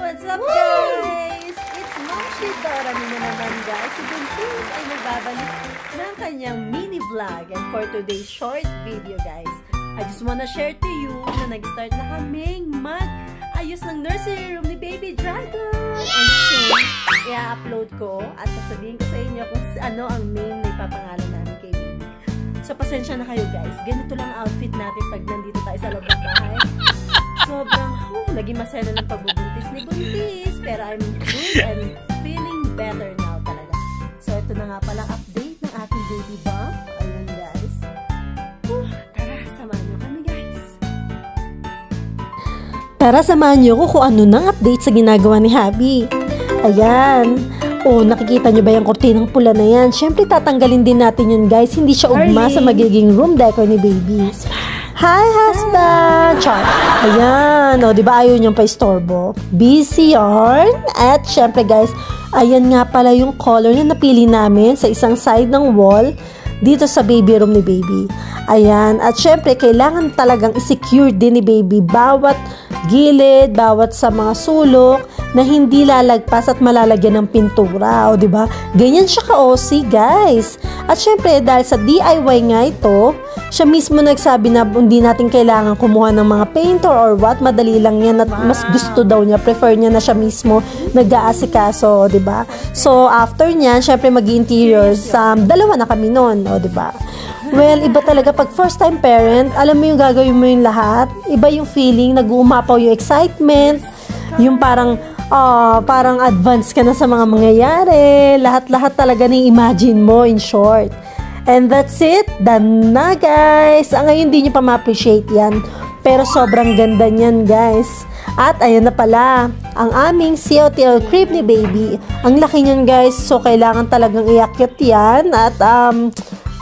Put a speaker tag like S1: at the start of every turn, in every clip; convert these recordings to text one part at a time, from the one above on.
S1: What's up, guys? It's Moshi Dora na naman, guys. Si Buntis ay nagbabalik ng kanyang mini vlog. And for today's short video, guys, I just wanna share to you na nag-start na kaming mag-ayos ng nursery room ni Baby Dragon. And soon, i-upload ko at sasabihin ko sa inyo kung ano ang name na ipapangalan namin kay Baby. So, pasensya na kayo, guys. Ganito lang ang outfit natin pag nandito tayo sa loob ng bahay. Sobrang, naging masaya na ng pagbubuntis ni Buntis. Pero I'm good and feeling better now talaga. So, ito na nga palang update ng ating baby bump. Ayun, guys. Tara, samahan nyo kami, guys.
S2: Tara, samahan nyo ko kung ano nang update sa ginagawa ni Habi. Ayan. Nakikita nyo ba yung kortinang pula na yan? Siyempre, tatanggalin din natin yun, guys. Hindi siya ugma sa magiging room decor ni Baby. Hi, husband! Char. Ayan. Diba ayaw niyang pa-istorbo? Busy yarn. At syempre, guys, ayan nga pala yung color na napili namin sa isang side ng wall dito sa baby room ni Baby. Ayan. At syempre, kailangan talagang i-secure din ni Baby bawat gilid, bawat sa mga sulok na hindi lalagpas at malalagyan ng pintura. O, diba? Ganyan siya ka-OC, guys. At syempre, dahil sa DIY nga ito, siya mismo nagsabi na hindi natin kailangan kumuha ng mga painter or what. Madali lang yan at mas gusto daw niya, prefer niya na siya mismo nag-aasikaso, diba? So, after niyan, syempre mag-interiors, dalawa na kami nun, o, diba? Well, iba talaga pag first time parent, alam mo yung gagawin mo yung lahat, iba yung feeling, nag-uumapaw yung excitement, yung parang advance ka na sa mga mangyayari, lahat-lahat talaga ni-imagine mo, in short. And that's it, done na, guys. Ngayon hindi nyo pa ma-appreciate yan, pero sobrang ganda niyan, guys. At ayan na pala, ang aming COTL crib ni Baby. Ang laki niyan, guys, so kailangan talagang iakyat yan. At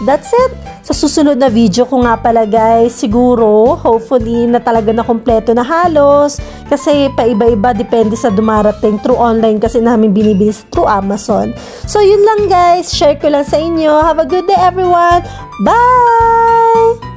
S2: that's it. Sa susunod na video ko nga pala, guys, siguro, hopefully, na talaga na kompleto na halos. Kasi paiba-iba, depende sa dumarating. Through online kasi namin binibili through Amazon. So, yun lang, guys. Share ko lang sa inyo. Have a good day, everyone. Bye!